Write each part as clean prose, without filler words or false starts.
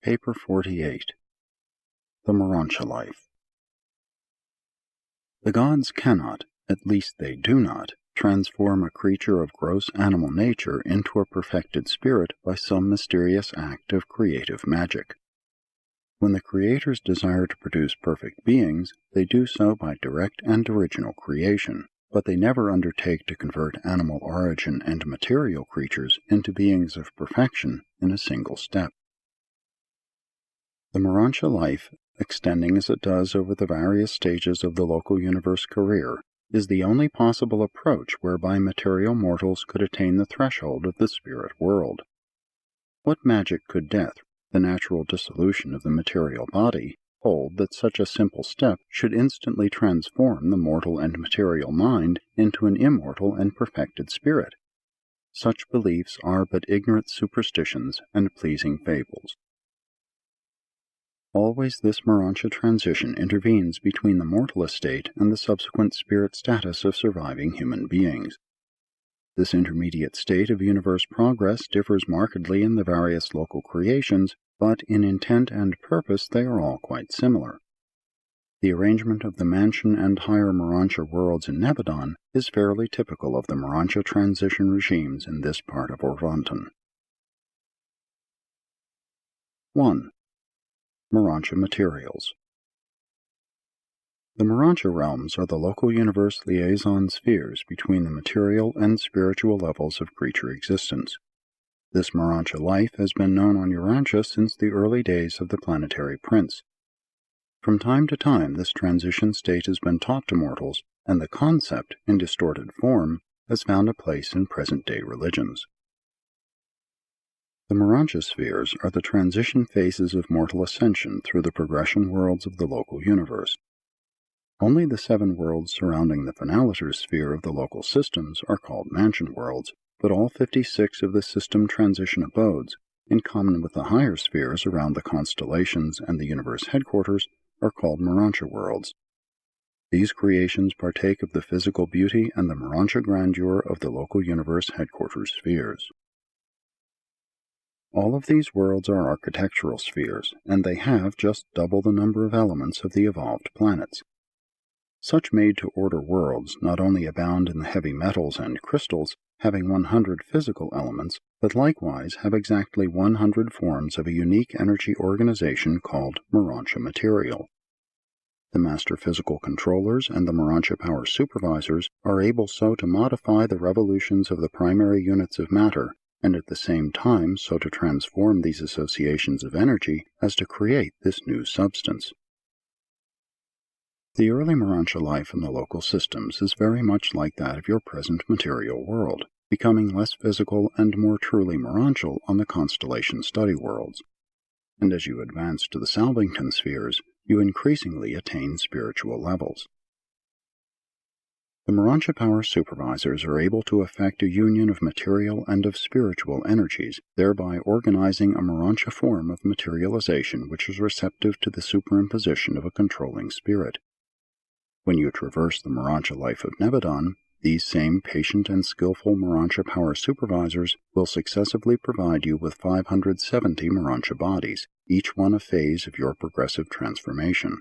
Paper 48. The Morontia Life. The gods cannot, at least they do not, transform a creature of gross animal nature into a perfected spirit by some mysterious act of creative magic. When the creators desire to produce perfect beings, they do so by direct and original creation, but they never undertake to convert animal origin and material creatures into beings of perfection in a single step. The Morontia life, extending as it does over the various stages of the local universe career, is the only possible approach whereby material mortals could attain the threshold of the spirit world. What magic could death, the natural dissolution of the material body, hold that such a simple step should instantly transform the mortal and material mind into an immortal and perfected spirit? Such beliefs are but ignorant superstitions and pleasing fables. Always this Morontia transition intervenes between the mortal estate and the subsequent spirit status of surviving human beings. This intermediate state of universe progress differs markedly in the various local creations, but in intent and purpose they are all quite similar. The arrangement of the mansion and higher Morontia worlds in Nebadon is fairly typical of the Morontia transition regimes in this part of Orvanton. 1. Morontia materials. The Morontia realms are the local universe liaison spheres between the material and spiritual levels of creature existence. This Morontia life has been known on Urantia since the early days of the planetary prince. From time to time this transition state has been taught to mortals, and the concept, in distorted form, has found a place in present-day religions. The Morontia spheres are the transition phases of mortal ascension through the progression worlds of the local universe. Only the 7 worlds surrounding the finaliter sphere of the local systems are called mansion worlds, but all 56 of the system transition abodes, in common with the higher spheres around the constellations and the universe headquarters, are called Morontia worlds. These creations partake of the physical beauty and the Morontia grandeur of the local universe headquarters spheres. All of these worlds are architectural spheres, and they have just double the number of elements of the evolved planets. Such made-to-order worlds not only abound in the heavy metals and crystals, having 100 physical elements, but likewise have exactly 100 forms of a unique energy organization called Morontia material. The master physical controllers and the Morontia power supervisors are able so to modify the revolutions of the primary units of matter, and at the same time so to transform these associations of energy as to create this new substance. The early Morontia life in the local systems is very much like that of your present material world, becoming less physical and more truly Morontial on the constellation study worlds. And as you advance to the Salvington spheres, you increasingly attain spiritual levels. The Morontia power supervisors are able to effect a union of material and of spiritual energies, thereby organizing a Morontia form of materialization which is receptive to the superimposition of a controlling spirit. When you traverse the Morontia life of Nebadon, these same patient and skillful Morontia power supervisors will successively provide you with 570 Morontia bodies, each one a phase of your progressive transformation.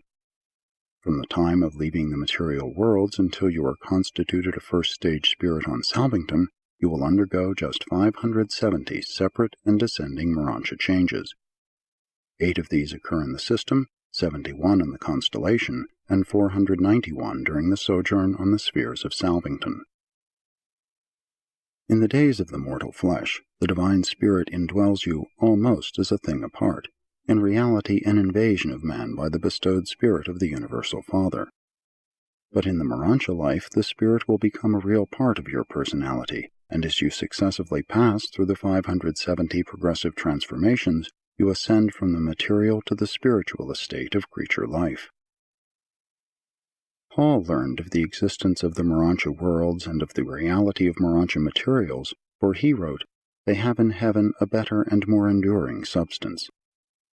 From the time of leaving the material worlds until you are constituted a first-stage spirit on Salvington, you will undergo just 570 separate and descending Morontia changes. 8 of these occur in the system, 71 in the constellation, and 491 during the sojourn on the spheres of Salvington. In the days of the mortal flesh, the divine spirit indwells you almost as a thing apart, in reality an invasion of man by the bestowed spirit of the Universal Father. But in the Morontia life, the spirit will become a real part of your personality, and as you successively pass through the 570 progressive transformations, you ascend from the material to the spiritual estate of creature life. Paul learned of the existence of the Morontia worlds and of the reality of Morontia materials, for he wrote, "They have in heaven a better and more enduring substance."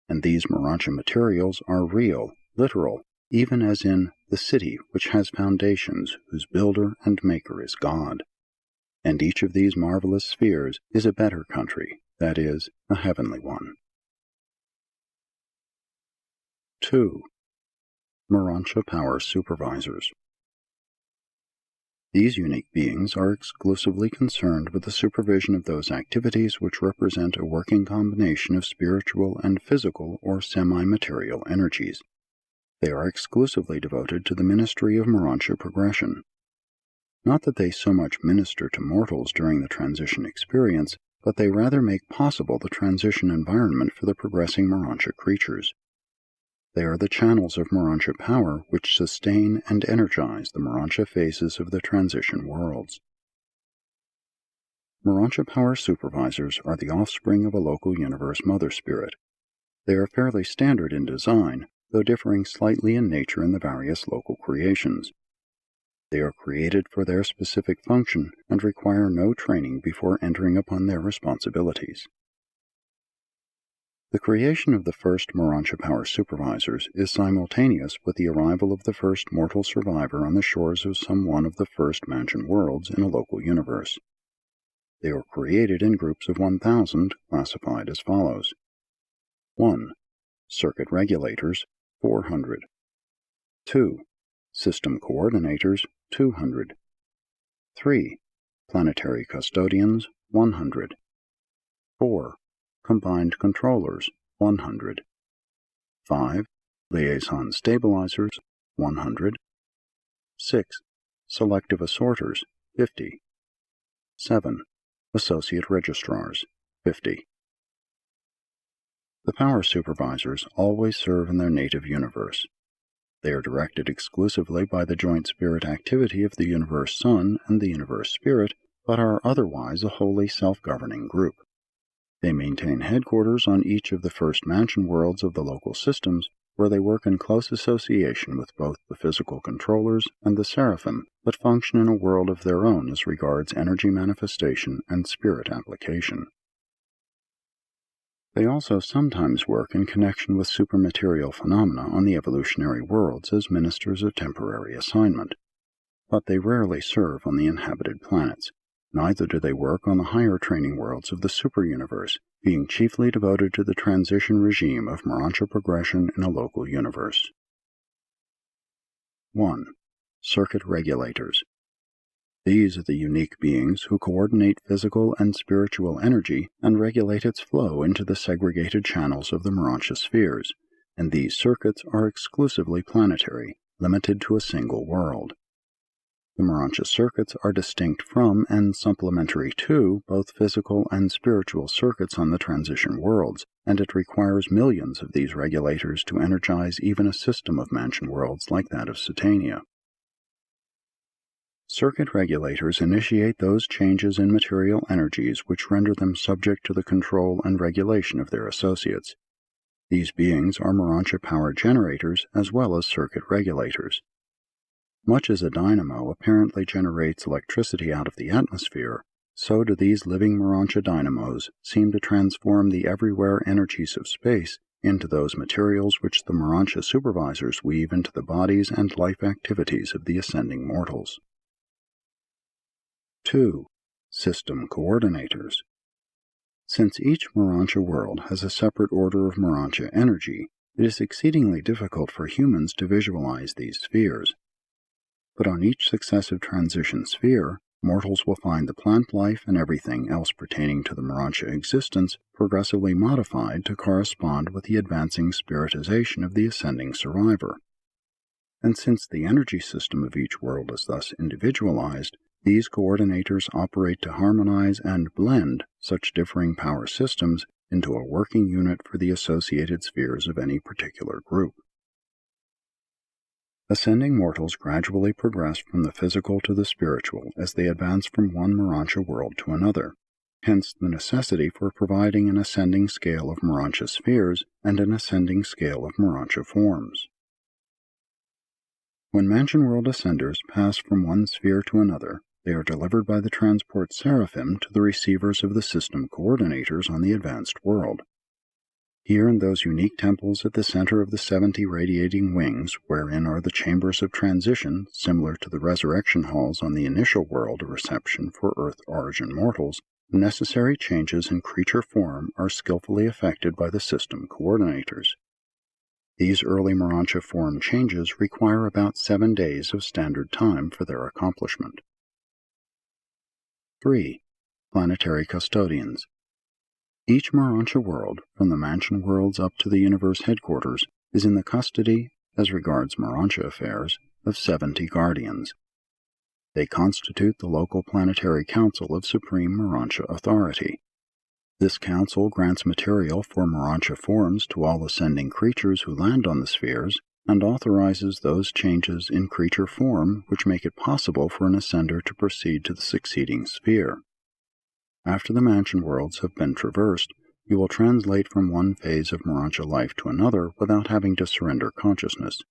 And these Morontia materials are real, literal, even as in the city which has foundations, whose builder and maker is God. And each of these marvelous spheres is a better country, that is, a heavenly one. 2. Morontia Power Supervisors. These unique beings are exclusively concerned with the supervision of those activities which represent a working combination of spiritual and physical or semi-material energies. They are exclusively devoted to the ministry of Morontia progression. Not that they so much minister to mortals during the transition experience, but they rather make possible the transition environment for the progressing Morontia creatures. They are the channels of Morontia power which sustain and energize the Morontia phases of the transition worlds. Morontia Power Supervisors are the offspring of a local universe mother spirit. They are fairly standard in design, though differing slightly in nature in the various local creations. They are created for their specific function and require no training before entering upon their responsibilities. The creation of the first Morontia Power Supervisors is simultaneous with the arrival of the first mortal survivor on the shores of some one of the first mansion worlds in a local universe. They are created in groups of 1,000, classified as follows. 1. Circuit Regulators, 400. 2. System Coordinators, 200. 3. Planetary Custodians, 100. 4. Combined Controllers, 100. 5. Liaison Stabilizers, 100. 6. Selective Assorters, 50. 7. Associate Registrars, 50. The Power Supervisors always serve in their native universe. They are directed exclusively by the joint spirit activity of the Universe Sun and the Universe Spirit, but are otherwise a wholly self-governing group. They maintain headquarters on each of the first mansion worlds of the local systems, where they work in close association with both the physical controllers and the Seraphim, but function in a world of their own as regards energy manifestation and spirit application. They also sometimes work in connection with supermaterial phenomena on the evolutionary worlds as ministers of temporary assignment, but they rarely serve on the inhabited planets. Neither do they work on the higher training worlds of the super-universe, being chiefly devoted to the transition regime of Morontia progression in a local universe. 1. Circuit Regulators. These are the unique beings who coordinate physical and spiritual energy and regulate its flow into the segregated channels of the Morontia spheres, and these circuits are exclusively planetary, limited to a single world. The Morontia circuits are distinct from and supplementary to both physical and spiritual circuits on the transition worlds, and it requires millions of these regulators to energize even a system of mansion worlds like that of Satania. Circuit regulators initiate those changes in material energies which render them subject to the control and regulation of their associates. These beings are Morontia power generators as well as circuit regulators. Much as a dynamo apparently generates electricity out of the atmosphere, so do these living Morontia dynamos seem to transform the everywhere energies of space into those materials which the Morontia supervisors weave into the bodies and life activities of the ascending mortals. 2. System Coordinators. Since each Morontia world has a separate order of Morontia energy, it is exceedingly difficult for humans to visualize these spheres. But on each successive transition sphere, mortals will find the plant life and everything else pertaining to the Morontia existence progressively modified to correspond with the advancing spiritization of the ascending survivor. And since the energy system of each world is thus individualized, these coordinators operate to harmonize and blend such differing power systems into a working unit for the associated spheres of any particular group. Ascending mortals gradually progress from the physical to the spiritual as they advance from one Morontia world to another, hence the necessity for providing an ascending scale of Morontia spheres and an ascending scale of Morontia forms. When mansion world ascenders pass from one sphere to another, they are delivered by the transport Seraphim to the receivers of the system coordinators on the advanced world. Here in those unique temples at the center of the 70 radiating wings, wherein are the chambers of transition, similar to the resurrection halls on the initial world of reception for Earth origin mortals, necessary changes in creature form are skillfully effected by the system coordinators. These early Morontia form changes require about 7 days of standard time for their accomplishment. 3. Planetary Custodians. Each Morontia world, from the mansion worlds up to the universe headquarters, is in the custody, as regards Morontia affairs, of 70 guardians. They constitute the local planetary council of supreme Morontia authority. This council grants material for Morontia forms to all ascending creatures who land on the spheres, and authorizes those changes in creature form which make it possible for an ascender to proceed to the succeeding sphere. After the mansion worlds have been traversed, you will translate from one phase of Morontia life to another without having to surrender consciousness.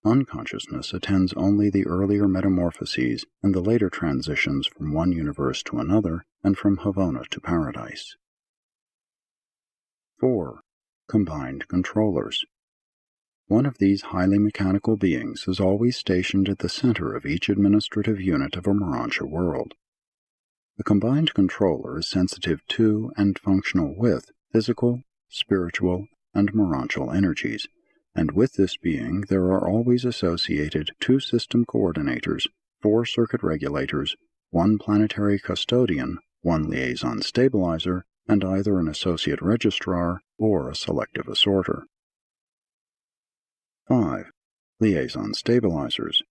Unconsciousness attends only the earlier metamorphoses and the later transitions from one universe to another and from Havona to Paradise. 4. Combined Controllers. One of these highly mechanical beings is always stationed at the center of each administrative unit of a Morontia world. The combined controller is sensitive to and functional with physical, spiritual, and Morontial energies, and with this being there are always associated 2 system coordinators, 4 circuit regulators, 1 planetary custodian, 1 liaison stabilizer, and either an associate registrar or a selective assorter. 5. Liaison stabilizers.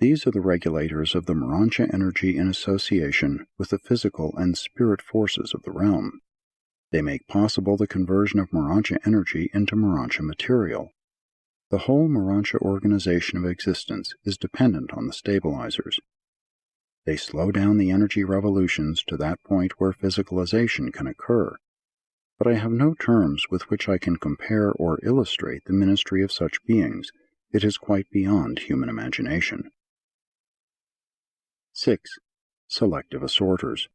These are the regulators of the Morontia energy in association with the physical and spirit forces of the realm. They make possible the conversion of Morontia energy into Morontia material. The whole Morontia organization of existence is dependent on the stabilizers. They slow down the energy revolutions to that point where physicalization can occur. But I have no terms with which I can compare or illustrate the ministry of such beings. It is quite beyond human imagination. 6. Selective assorters.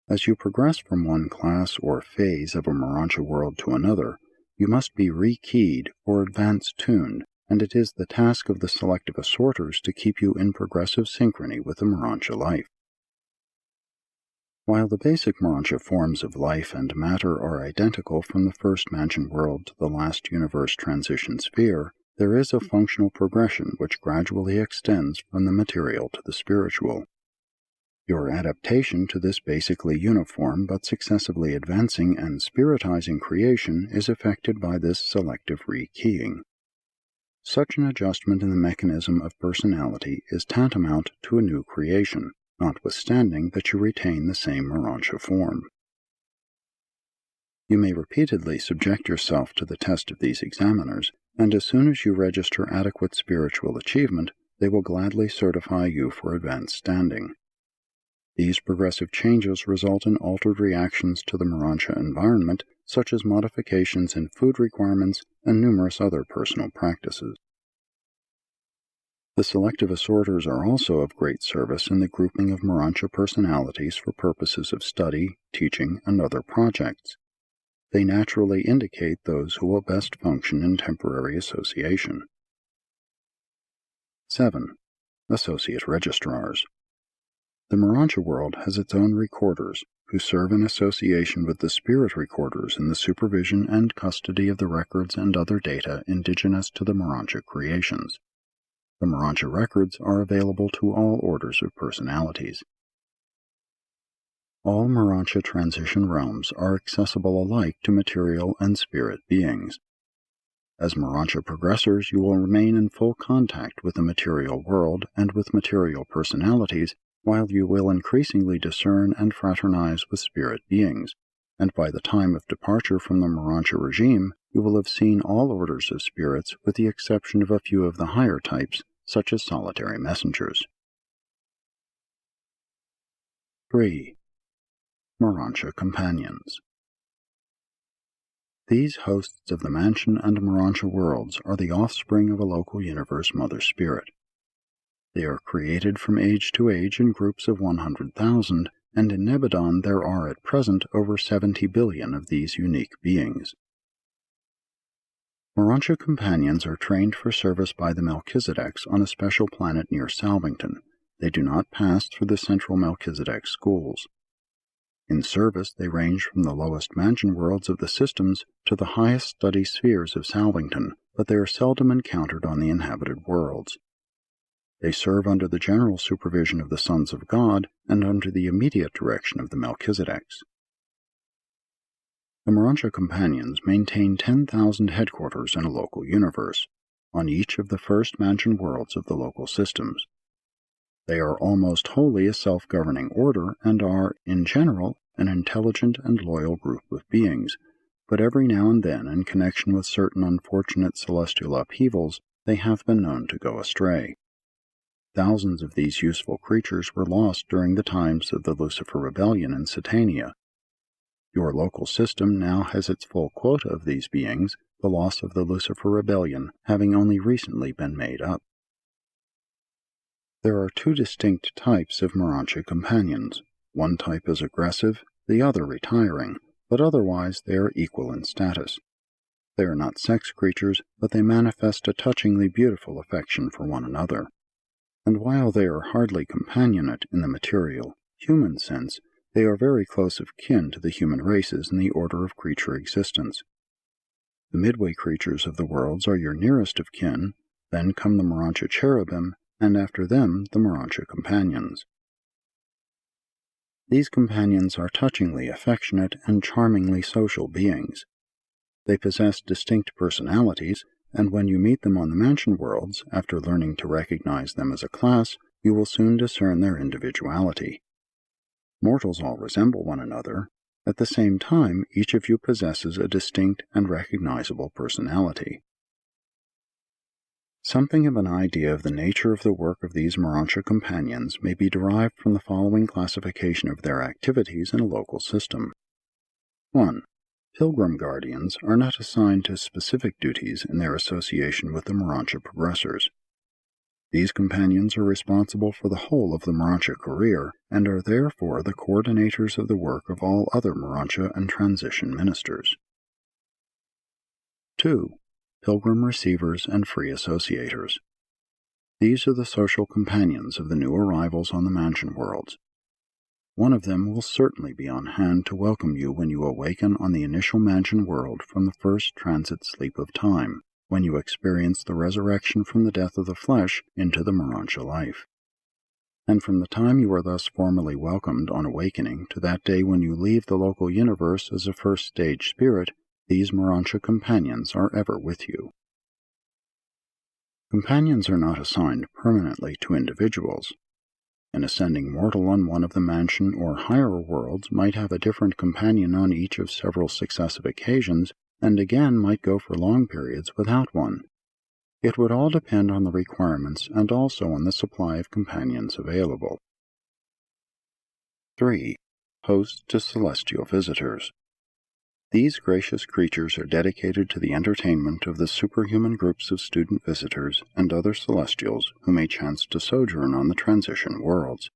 As you progress from one class or phase of a Morontia world to another, you must be rekeyed or advance-tuned, and it is the task of the selective assorters to keep you in progressive synchrony with the Morontia life. While the basic Morontia forms of life and matter are identical from the first mansion world to the last universe transition sphere, there is a functional progression which gradually extends from the material to the spiritual. Your adaptation to this basically uniform but successively advancing and spiritizing creation is effected by this selective rekeying. Such an adjustment in the mechanism of personality is tantamount to a new creation, notwithstanding that you retain the same Morontia form. You may repeatedly subject yourself to the test of these examiners, and as soon as you register adequate spiritual achievement, they will gladly certify you for advanced standing. These progressive changes result in altered reactions to the Morontia environment, such as modifications in food requirements and numerous other personal practices. The selective assorters are also of great service in the grouping of Morontia personalities for purposes of study, teaching, and other projects. They naturally indicate those who will best function in temporary association. 7. Associate Registrars. The Morontia world has its own recorders, who serve in association with the spirit recorders in the supervision and custody of the records and other data indigenous to the Morontia creations. The Morontia records are available to all orders of personalities. All Morontia transition realms are accessible alike to material and spirit beings. As Morontia progressors, you will remain in full contact with the material world and with material personalities, while you will increasingly discern and fraternize with spirit beings, and by the time of departure from the Morontia regime, you will have seen all orders of spirits with the exception of a few of the higher types, such as solitary messengers. 3. Morontia Companions. These hosts of the mansion and Morontia worlds are the offspring of a local universe mother spirit. They are created from age to age in groups of 100,000, and in Nebadon there are at present over 70 billion of these unique beings. Morontia companions are trained for service by the Melchizedeks on a special planet near Salvington. They do not pass through the central Melchizedek schools. In service, they range from the lowest mansion worlds of the systems to the highest study spheres of Salvington, but they are seldom encountered on the inhabited worlds. They serve under the general supervision of the sons of God and under the immediate direction of the Melchizedeks. The Morontia Companions maintain 10,000 headquarters in a local universe, on each of the first mansion worlds of the local systems. They are almost wholly a self-governing order and are, in general, an intelligent and loyal group of beings, but every now and then, in connection with certain unfortunate celestial upheavals, they have been known to go astray. Thousands of these useful creatures were lost during the times of the Lucifer Rebellion in Satania. Your local system now has its full quota of these beings, the loss of the Lucifer Rebellion having only recently been made up. There are two distinct types of Morontia Companions. One type is aggressive, the other retiring, but otherwise they are equal in status. They are not sex creatures, but they manifest a touchingly beautiful affection for one another. And while they are hardly companionate in the material, human sense, they are very close of kin to the human races in the order of creature existence. The midway creatures of the worlds are your nearest of kin, then come the Morontia Cherubim, and after them the Morontia Companions. These companions are touchingly affectionate and charmingly social beings. They possess distinct personalities, and when you meet them on the mansion worlds, after learning to recognize them as a class, you will soon discern their individuality. Mortals all resemble one another. At the same time, each of you possesses a distinct and recognizable personality. Something of an idea of the nature of the work of these Morontia Companions may be derived from the following classification of their activities in a local system. 1. Pilgrim Guardians are not assigned to specific duties in their association with the Morontia Progressors. These companions are responsible for the whole of the Morontia career and are therefore the coordinators of the work of all other Morontia and transition ministers. 2. Pilgrim Receivers and Free Associators. These are the social companions of the new arrivals on the mansion worlds. One of them will certainly be on hand to welcome you when you awaken on the initial mansion world from the first transit sleep of time, when you experience the resurrection from the death of the flesh into the Morontia life. And from the time you are thus formally welcomed on awakening to that day when you leave the local universe as a first stage spirit, these Morontia Companions are ever with you. Companions are not assigned permanently to individuals. An ascending mortal on one of the mansion or higher worlds might have a different companion on each of several successive occasions, and again might go for long periods without one. It would all depend on the requirements and also on the supply of companions available. 3. Hosts to Celestial Visitors. These gracious creatures are dedicated to the entertainment of the superhuman groups of student visitors and other celestials who may chance to sojourn on the transition worlds.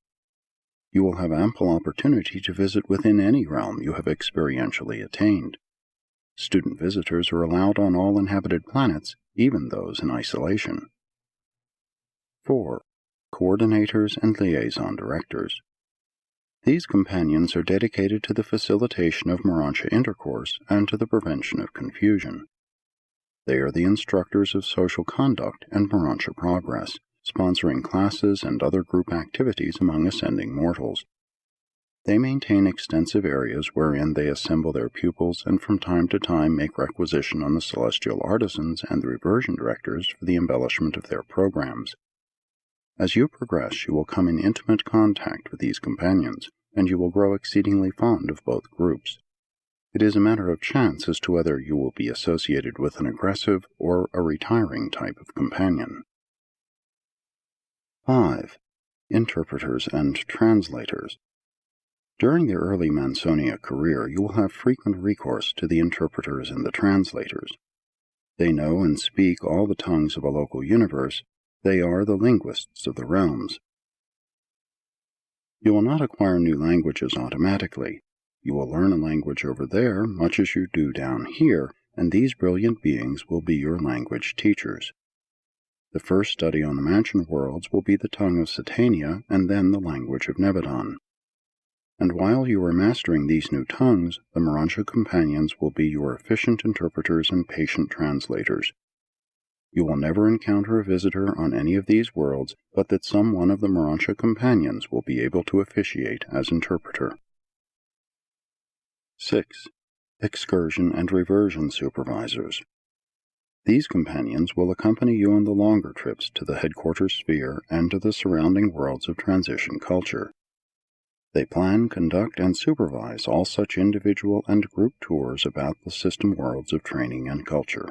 You will have ample opportunity to visit within any realm you have experientially attained. Student visitors are allowed on all inhabited planets, even those in isolation. 4. Coordinators and Liaison Directors. These companions are dedicated to the facilitation of Morontia intercourse and to the prevention of confusion. They are the instructors of social conduct and Morontia progress, sponsoring classes and other group activities among ascending mortals. They maintain extensive areas wherein they assemble their pupils and from time to time make requisition on the celestial artisans and the reversion directors for the embellishment of their programs. As you progress, you will come in intimate contact with these companions, and you will grow exceedingly fond of both groups. It is a matter of chance as to whether you will be associated with an aggressive or a retiring type of companion. 5. Interpreters and Translators. During the early Mansonia career, you will have frequent recourse to the interpreters and the translators. They know and speak all the tongues of a local universe. They are the linguists of the realms. You will not acquire new languages automatically. You will learn a language over there much as you do down here, and these brilliant beings will be your language teachers. The first study on the mansion worlds will be the tongue of Satania and then the language of Nebadon. And while you are mastering these new tongues, the Morontia companions will be your efficient interpreters and patient translators. You will never encounter a visitor on any of these worlds, but that some one of the Morontia companions will be able to officiate as interpreter. 6. Excursion and Reversion Supervisors. These companions will accompany you on the longer trips to the headquarters sphere and to the surrounding worlds of transition culture. They plan, conduct, and supervise all such individual and group tours about the system worlds of training and culture.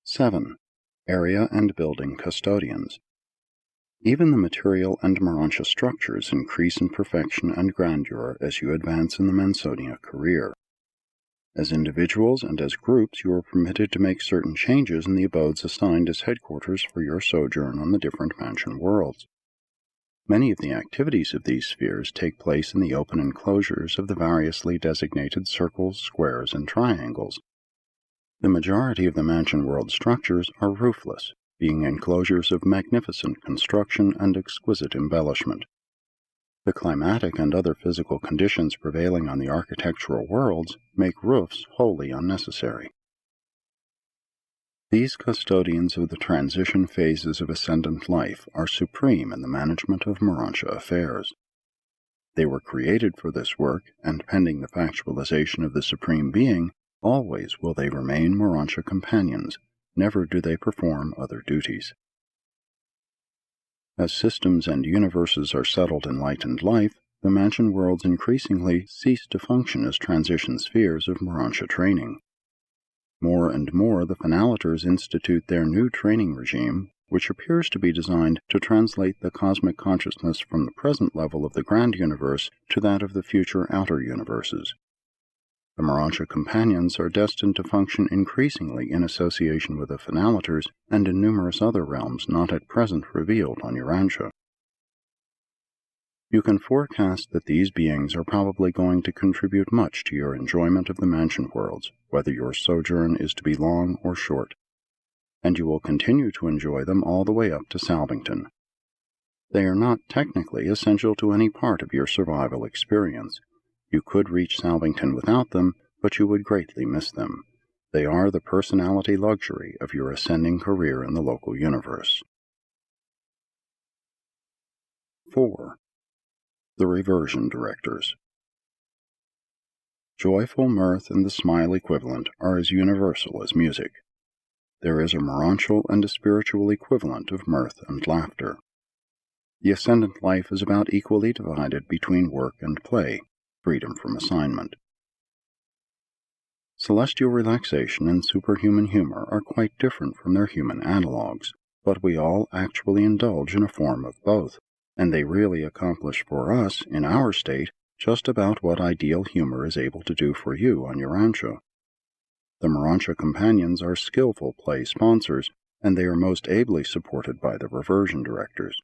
7. Area and Building Custodians. Even the material and Morontia structures increase in perfection and grandeur as you advance in the Mansonia career. As individuals and as groups, you are permitted to make certain changes in the abodes assigned as headquarters for your sojourn on the different mansion worlds. Many of the activities of these spheres take place in the open enclosures of the variously designated circles, squares, and triangles. The majority of the mansion world structures are roofless, being enclosures of magnificent construction and exquisite embellishment. The climatic and other physical conditions prevailing on the architectural worlds make roofs wholly unnecessary. These custodians of the transition phases of ascendant life are supreme in the management of Morontia affairs. They were created for this work, and pending the factualization of the Supreme Being, always will they remain Morontia companions. Never do they perform other duties. As systems and universes are settled in light and life, the mansion worlds increasingly cease to function as transition spheres of Morontia training. More and more, the Finalitors institute their new training regime, which appears to be designed to translate the cosmic consciousness from the present level of the grand universe to that of the future outer universes. The Morontia companions are destined to function increasingly in association with the Finalitors and in numerous other realms not at present revealed on Urantia. You can forecast that these beings are probably going to contribute much to your enjoyment of the mansion worlds, whether your sojourn is to be long or short, and you will continue to enjoy them all the way up to Salvington. They are not technically essential to any part of your survival experience. You could reach Salvington without them, but you would greatly miss them. They are the personality luxury of your ascending career in the local universe. 4. The Reversion Directors. Joyful mirth and the smile equivalent are as universal as music. There is a morontial and a spiritual equivalent of mirth and laughter. The ascendant life is about equally divided between work and play, freedom from assignment. Celestial relaxation and superhuman humor are quite different from their human analogues, but we all actually indulge in a form of both, and they really accomplish for us, in our state, just about what ideal humor is able to do for you on Urantia. The Morontia companions are skillful play sponsors, and they are most ably supported by the Reversion Directors.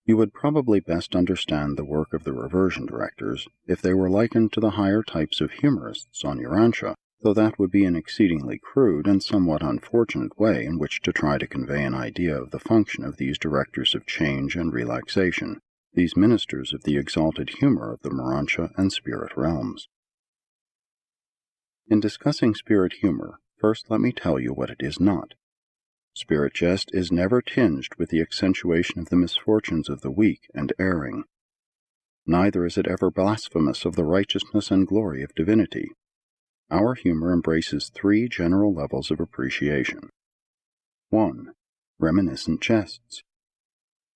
You would probably best understand the work of the Reversion Directors if they were likened to the higher types of humorists on Urantia, though that would be an exceedingly crude and somewhat unfortunate way in which to try to convey an idea of the function of these directors of change and relaxation, these ministers of the exalted humor of the Morontia and spirit realms. In discussing spirit humor, first let me tell you what it is not. Spirit jest is never tinged with the accentuation of the misfortunes of the weak and erring. Neither is it ever blasphemous of the righteousness and glory of divinity. Our humor embraces three general levels of appreciation. 1. Reminiscent jests.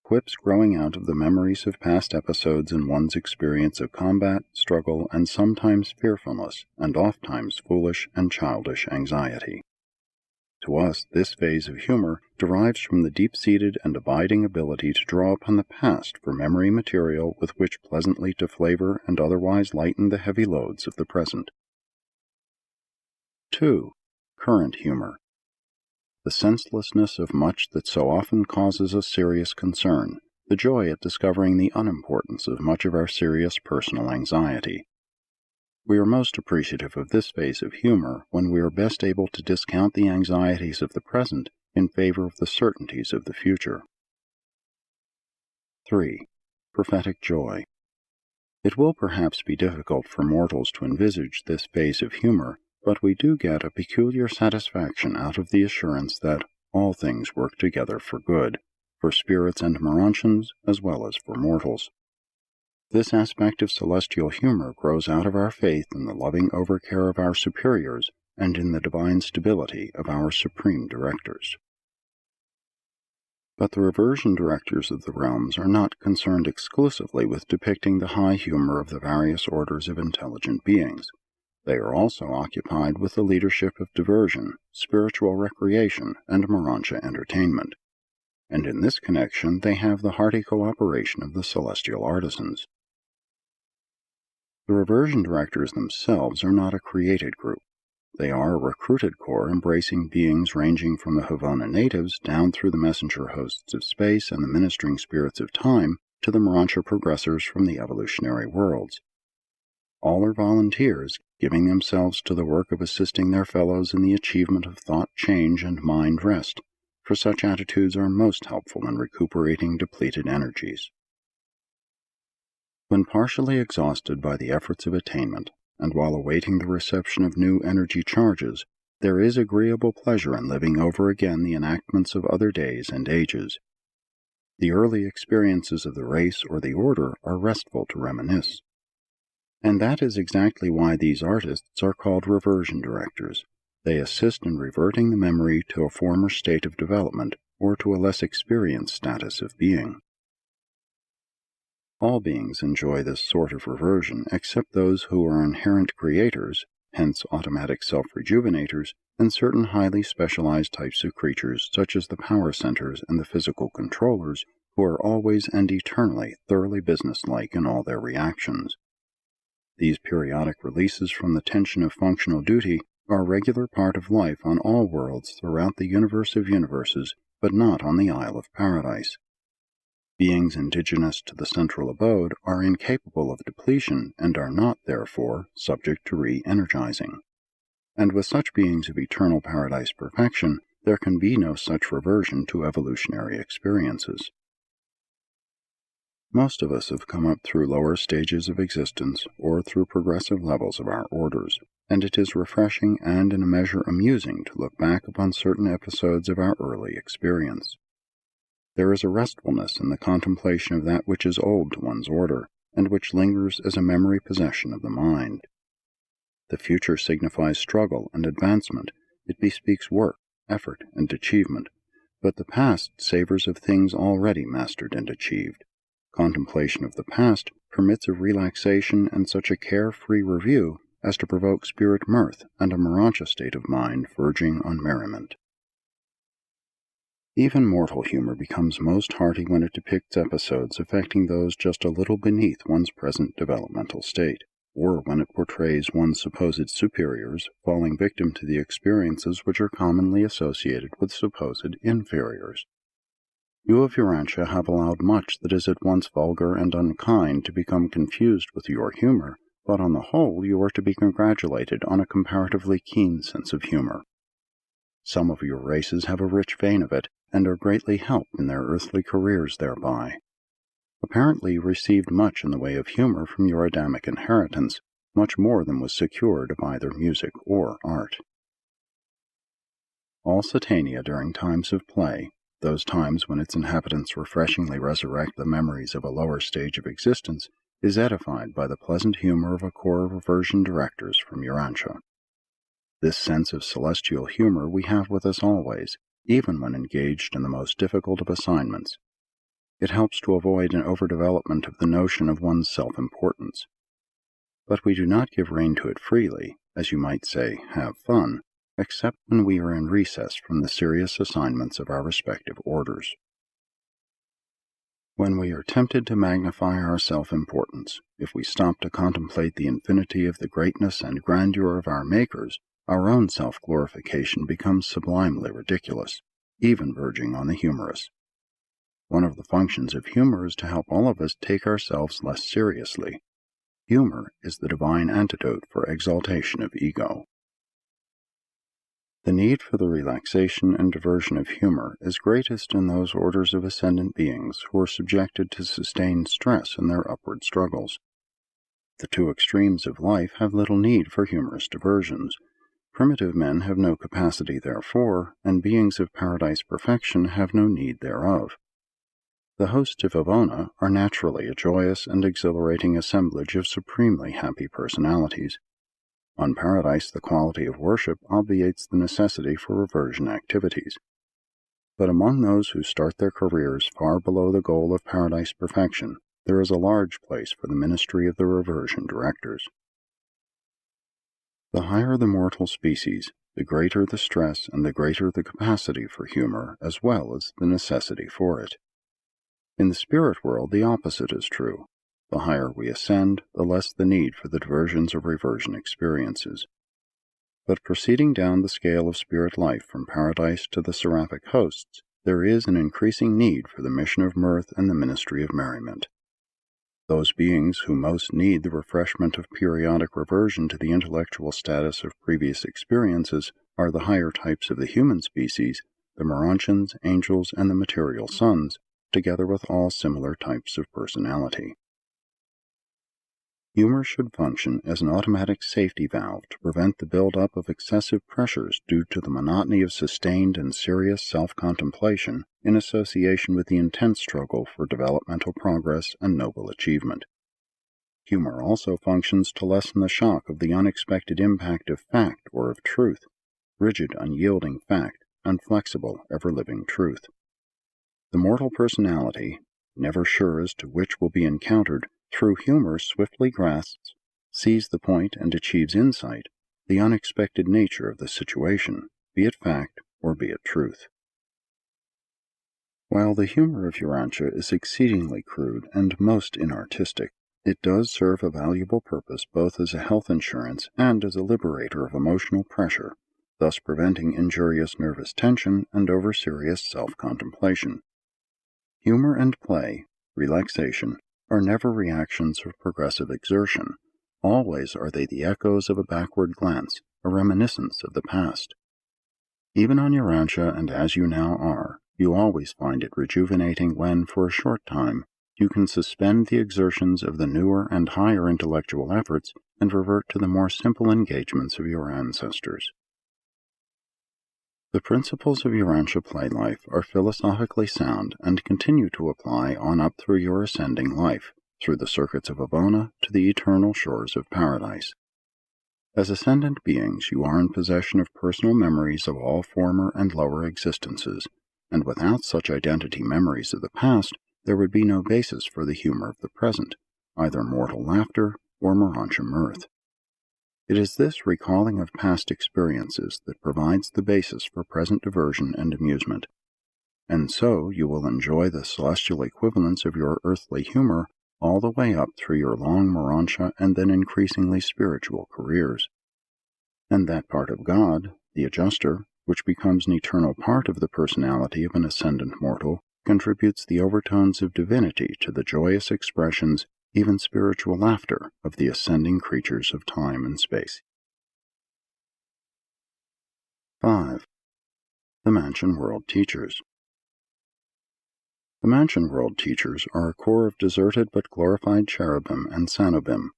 Quips growing out of the memories of past episodes in one's experience of combat, struggle, and sometimes fearfulness, and ofttimes foolish and childish anxiety. To us, this phase of humor derives from the deep-seated and abiding ability to draw upon the past for memory material with which pleasantly to flavor and otherwise lighten the heavy loads of the present. 2. Current humor. The senselessness of much that so often causes us serious concern, the joy at discovering the unimportance of much of our serious personal anxiety. We are most appreciative of this phase of humor when we are best able to discount the anxieties of the present in favor of the certainties of the future. 3. prophetic joy. It will perhaps be difficult for mortals to envisage this phase of humor, but we do get a peculiar satisfaction out of the assurance that all things work together for good, for spirits and Morontians as well as for mortals. This aspect of celestial humor grows out of our faith in the loving overcare of our superiors and in the divine stability of our supreme directors. But the reversion directors of the realms are not concerned exclusively with depicting the high humor of the various orders of intelligent beings. They are also occupied with the leadership of diversion, spiritual recreation, and Morontia entertainment. And in this connection they have the hearty cooperation of the celestial artisans. The reversion directors themselves are not a created group. They are a recruited corps embracing beings ranging from the Havana natives down through the messenger hosts of space and the ministering spirits of time to the Morontia progressors from the evolutionary worlds. All are volunteers, giving themselves to the work of assisting their fellows in the achievement of thought change and mind rest, for such attitudes are most helpful in recuperating depleted energies. When partially exhausted by the efforts of attainment, and while awaiting the reception of new energy charges, there is agreeable pleasure in living over again the enactments of other days and ages. The early experiences of the race or the order are restful to reminisce. And that is exactly why these artists are called reversion directors. They assist in reverting the memory to a former state of development or to a less experienced status of being. All beings enjoy this sort of reversion except those who are inherent creators, hence automatic self-rejuvenators, and certain highly specialized types of creatures such as the power centers and the physical controllers, who are always and eternally thoroughly businesslike in all their reactions. These periodic releases from the tension of functional duty are a regular part of life on all worlds throughout the universe of universes, but not on the Isle of Paradise. Beings indigenous to the central abode are incapable of depletion and are not, therefore, subject to re-energizing. And with such beings of eternal paradise perfection, there can be no such reversion to evolutionary experiences. Most of us have come up through lower stages of existence or through progressive levels of our orders, and it is refreshing and in a measure amusing to look back upon certain episodes of our early experience. There is a restfulness in the contemplation of that which is old to one's order, and which lingers as a memory possession of the mind. The future signifies struggle and advancement. It bespeaks work, effort, and achievement, but the past savors of things already mastered and achieved. Contemplation of the past permits of relaxation and such a carefree review as to provoke spirit mirth and a Morontia state of mind verging on merriment. Even mortal humor becomes most hearty when it depicts episodes affecting those just a little beneath one's present developmental state, or when it portrays one's supposed superiors falling victim to the experiences which are commonly associated with supposed inferiors. You of Urantia have allowed much that is at once vulgar and unkind to become confused with your humor, but on the whole you are to be congratulated on a comparatively keen sense of humor. Some of your races have a rich vein of it, and are greatly helped in their earthly careers thereby. Apparently you received much in the way of humor from your Adamic inheritance, much more than was secured of either music or art. All Satania during times of play, those times when its inhabitants refreshingly resurrect the memories of a lower stage of existence, is edified by the pleasant humor of a corps of reversion directors from Urantia. This sense of celestial humor we have with us always, even when engaged in the most difficult of assignments. It helps to avoid an overdevelopment of the notion of one's self-importance. But we do not give rein to it freely, as you might say, have fun, except when we are in recess from the serious assignments of our respective orders. When we are tempted to magnify our self-importance, if we stop to contemplate the infinity of the greatness and grandeur of our makers, our own self-glorification becomes sublimely ridiculous, even verging on the humorous. One of the functions of humor is to help all of us take ourselves less seriously. Humor is the divine antidote for exaltation of ego. The need for the relaxation and diversion of humor is greatest in those orders of ascendant beings who are subjected to sustained stress in their upward struggles. The two extremes of life have little need for humorous diversions. Primitive men have no capacity therefor, and beings of paradise perfection have no need thereof. The hosts of Ivona are naturally a joyous and exhilarating assemblage of supremely happy personalities. On paradise, the quality of worship obviates the necessity for reversion activities. But among those who start their careers far below the goal of paradise perfection, there is a large place for the ministry of the reversion directors. The higher the mortal species, the greater the stress and the greater the capacity for humor, as well as the necessity for it. In the spirit world, the opposite is true. The higher we ascend, the less the need for the diversions of reversion experiences. But proceeding down the scale of spirit life from paradise to the seraphic hosts, there is an increasing need for the mission of mirth and the ministry of merriment. Those beings who most need the refreshment of periodic reversion to the intellectual status of previous experiences are the higher types of the human species, the Morontians, angels, and the material sons, together with all similar types of personality. Humor should function as an automatic safety valve to prevent the build-up of excessive pressures due to the monotony of sustained and serious self-contemplation in association with the intense struggle for developmental progress and noble achievement. Humor also functions to lessen the shock of the unexpected impact of fact or of truth, rigid, unyielding fact, inflexible, ever-living truth. The mortal personality, never sure as to which will be encountered, through humor swiftly grasps, sees the point, and achieves insight, the unexpected nature of the situation, be it fact or be it truth. While the humor of Urantia is exceedingly crude and most inartistic, it does serve a valuable purpose both as a health insurance and as a liberator of emotional pressure, thus preventing injurious nervous tension and over-serious self-contemplation. Humor and play, relaxation, are never reactions of progressive exertion. Always are they the echoes of a backward glance, a reminiscence of the past. Even on Urantia, and as you now are, you always find it rejuvenating when, for a short time, you can suspend the exertions of the newer and higher intellectual efforts and revert to the more simple engagements of your ancestors. The principles of Urantia play life are philosophically sound and continue to apply on up through your ascending life, through the circuits of Ivona to the eternal shores of paradise. As ascendant beings, you are in possession of personal memories of all former and lower existences, and without such identity memories of the past, there would be no basis for the humor of the present, either mortal laughter or Morontia mirth. It is this recalling of past experiences that provides the basis for present diversion and amusement. And so you will enjoy the celestial equivalents of your earthly humor all the way up through your long Morontia and then increasingly spiritual careers. And that part of God, the adjuster, which becomes an eternal part of the personality of an ascendant mortal, contributes the overtones of divinity to the joyous expressions, even spiritual laughter, of the ascending creatures of time and space. 5. The Mansion World Teachers. The Mansion World Teachers are a corps of deserted but glorified cherubim and sanobim.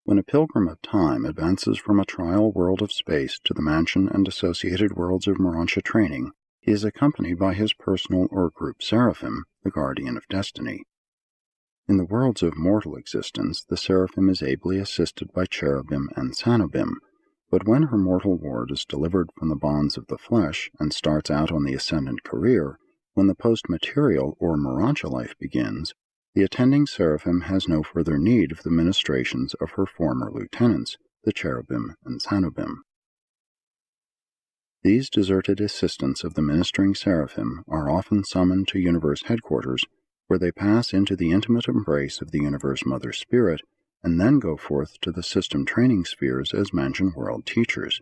When a pilgrim of time advances from a trial world of space to the mansion and associated worlds of Morontia training, he is accompanied by his personal or group seraphim, the guardian of destiny. In the worlds of mortal existence, the seraphim is ably assisted by cherubim and sanobim, but when her mortal ward is delivered from the bonds of the flesh and starts out on the ascendant career, when the post-material or Morontia life begins, the attending seraphim has no further need of the ministrations of her former lieutenants, the cherubim and sanobim. These deserted assistants of the ministering seraphim are often summoned to universe headquarters, where they pass into the intimate embrace of the universe mother spirit, and then go forth to the system training spheres as mansion world teachers.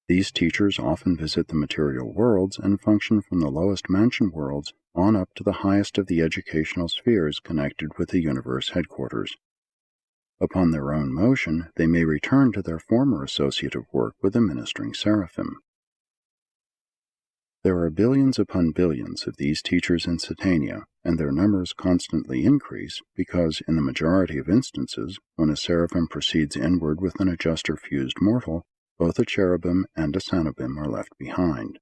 These teachers often visit the material worlds and function from the lowest mansion worlds on up to the highest of the educational spheres connected with the universe headquarters. Upon their own motion, they may return to their former associative work with the ministering seraphim. There are billions upon billions of these teachers in Satania, and their numbers constantly increase because, in the majority of instances, when a seraphim proceeds inward with an adjuster-fused mortal, both a cherubim and a sanobim are left behind.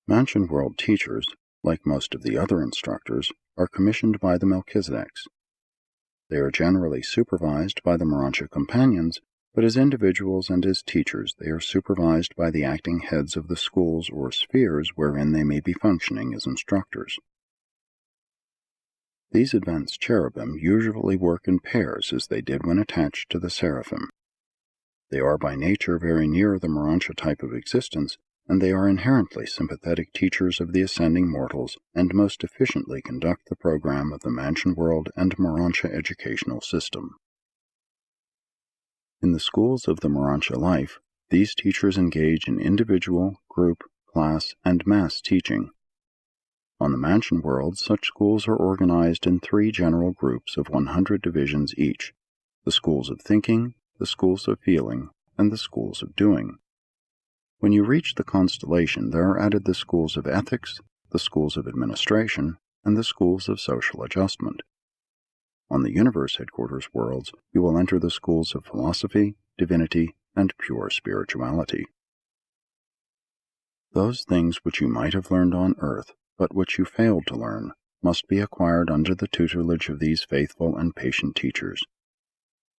Mansion World teachers, like most of the other instructors, are commissioned by the Melchizedeks. They are generally supervised by the Morontia companions, but as individuals and as teachers they are supervised by the acting heads of the schools or spheres wherein they may be functioning as instructors. These advanced cherubim usually work in pairs as they did when attached to the seraphim. They are by nature very near the Morontia type of existence, and they are inherently sympathetic teachers of the ascending mortals and most efficiently conduct the program of the Mansion World and Morontia educational system. In the schools of the Morontia life, these teachers engage in individual, group, class, and mass teaching. On the Mansion World, such schools are organized in 3 general groups of 100 divisions each: the schools of thinking, the schools of feeling, and the schools of doing. When you reach the constellation, there are added the schools of ethics, the schools of administration, and the schools of social adjustment. On the Universe Headquarters worlds, you will enter the schools of philosophy, divinity, and pure spirituality. Those things which you might have learned on Earth, but which you failed to learn, must be acquired under the tutelage of these faithful and patient teachers.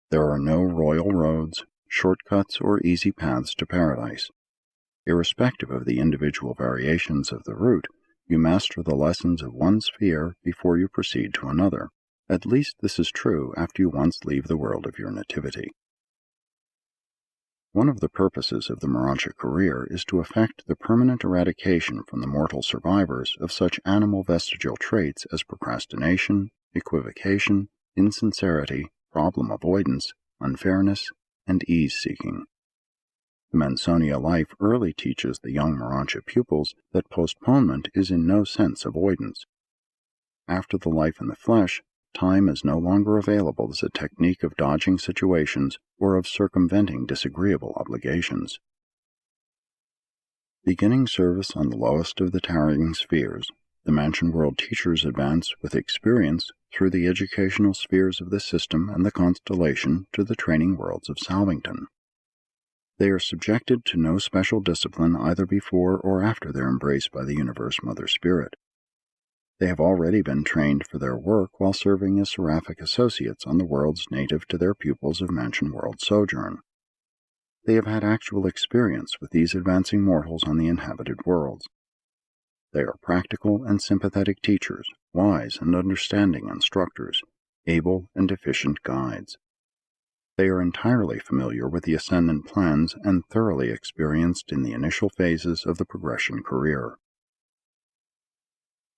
There are no royal roads, shortcuts, or easy paths to paradise. Irrespective of the individual variations of the route, you master the lessons of one sphere before you proceed to another. At least this is true after you once leave the world of your nativity. One of the purposes of the Morontia career is to effect the permanent eradication from the mortal survivors of such animal vestigial traits as procrastination, equivocation, insincerity, problem avoidance, unfairness, and ease-seeking. The Mansonia life early teaches the young Morontia pupils that postponement is in no sense avoidance. After the life in the flesh, time is no longer available as a technique of dodging situations or of circumventing disagreeable obligations. Beginning service on the lowest of the tarrying spheres, the Mansion World teachers advance with experience through the educational spheres of the system and the constellation to the training worlds of Salvington. They are subjected to no special discipline either before or after their embrace by the Universe Mother Spirit. They have already been trained for their work while serving as seraphic associates on the worlds native to their pupils of Mansion World sojourn. They have had actual experience with these advancing mortals on the inhabited worlds. They are practical and sympathetic teachers, wise and understanding instructors, able and efficient guides. They are entirely familiar with the ascendant plans and thoroughly experienced in the initial phases of the progression career.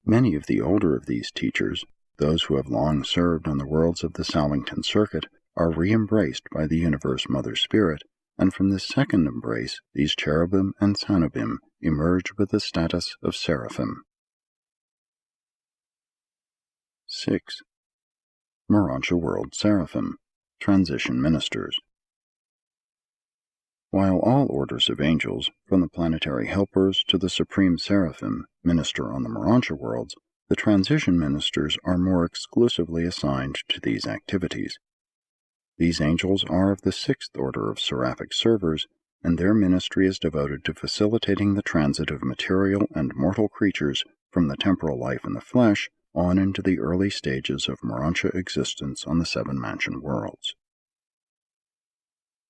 Many of the older of these teachers, those who have long served on the worlds of the Salvington Circuit, are re-embraced by the Universe Mother Spirit, and from this second embrace, these cherubim and sanobim emerge with the status of seraphim. 6. Morontia World Seraphim, Transition Ministers. While all orders of angels, from the planetary helpers to the supreme seraphim, minister on the Morontia worlds, the transition ministers are more exclusively assigned to these activities. These angels are of the 6th order of seraphic servers, and their ministry is devoted to facilitating the transit of material and mortal creatures from the temporal life in the flesh on into the early stages of Morontia existence on the 7 Mansion worlds.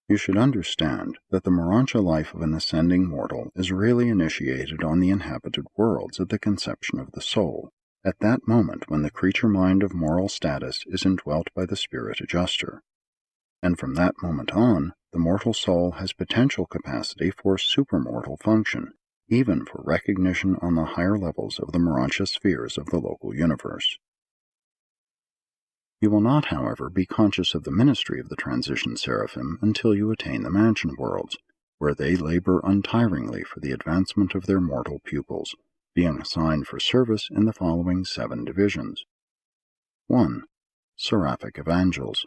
You should understand that the Morontia life of an ascending mortal is really initiated on the inhabited worlds at the conception of the soul, at that moment when the creature mind of moral status is indwelt by the spirit adjuster. And from that moment on, the mortal soul has potential capacity for supermortal function, even for recognition on the higher levels of the Morontia spheres of the local universe. You will not, however, be conscious of the ministry of the transition seraphim until you attain the Mansion worlds, where they labor untiringly for the advancement of their mortal pupils, being assigned for service in the following 7 divisions. 1. Seraphic Evangels.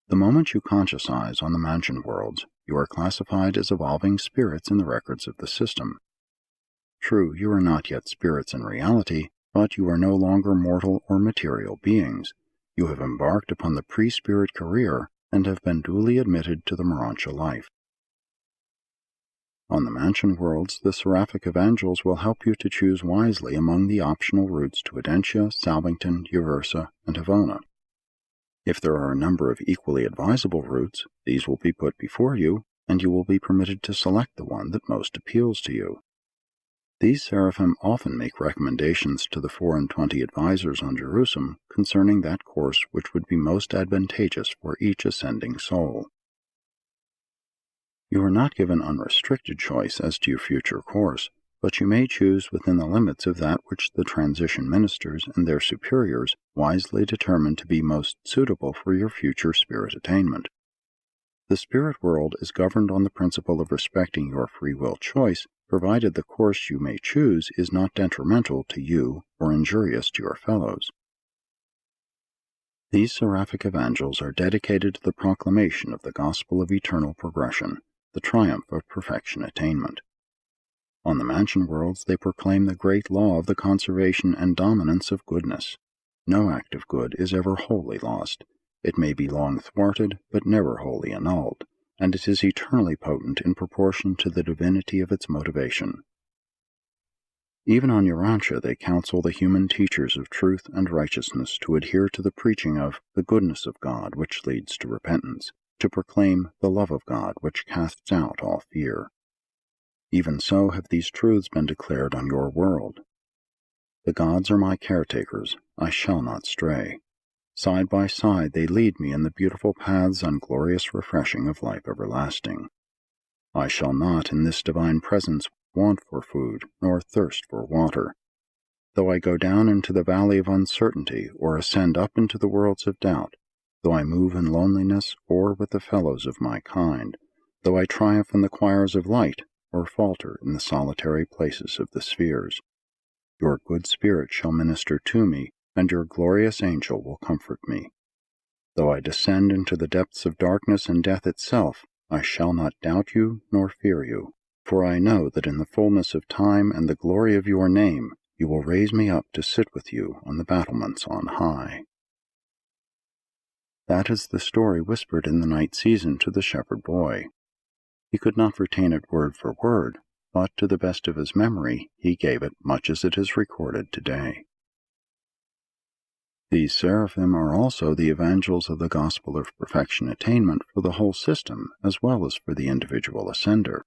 The moment you conscientize on the Mansion worlds, you are classified as evolving spirits in the records of the system. True, you are not yet spirits in reality, but you are no longer mortal or material beings. You have embarked upon the pre-spirit career and have been duly admitted to the Morontia life. On the mansion worlds, the seraphic evangels will help you to choose wisely among the optional routes to Urantia, Salvington, Uversa, and Havona. If there are a number of equally advisable routes, these will be put before you, and you will be permitted to select the one that most appeals to you. These seraphim often make recommendations to the 24 advisors on Jerusalem concerning that course which would be most advantageous for each ascending soul. You are not given unrestricted choice as to your future course, but you may choose within the limits of that which the transition ministers and their superiors wisely determine to be most suitable for your future spirit attainment. The spirit world is governed on the principle of respecting your free will choice, provided the course you may choose is not detrimental to you or injurious to your fellows. These seraphic evangels are dedicated to the proclamation of the gospel of eternal progression, the triumph of perfection attainment. On the mansion worlds they proclaim the great law of the conservation and dominance of goodness. No act of good is ever wholly lost. It may be long thwarted, but never wholly annulled, and it is eternally potent in proportion to the divinity of its motivation. Even on Urantia they counsel the human teachers of truth and righteousness to adhere to the preaching of the goodness of God which leads to repentance, to proclaim the love of God which casts out all fear. Even so have these truths been declared on your world. The gods are my caretakers, I shall not stray. Side by side they lead me in the beautiful paths and glorious refreshing of life everlasting. I shall not in this divine presence want for food, nor thirst for water. Though I go down into the valley of uncertainty, or ascend up into the worlds of doubt, though I move in loneliness, or with the fellows of my kind, though I triumph in the choirs of light, or falter in the solitary places of the spheres, your good spirit shall minister to me, and your glorious angel will comfort me. Though I descend into the depths of darkness and death itself, I shall not doubt you nor fear you, for I know that in the fullness of time and the glory of your name you will raise me up to sit with you on the battlements on high. That is the story whispered in the night season to the shepherd boy. He could not retain it word for word, but to the best of his memory he gave it much as it is recorded today. These seraphim are also the evangels of the gospel of perfection attainment for the whole system as well as for the individual ascender.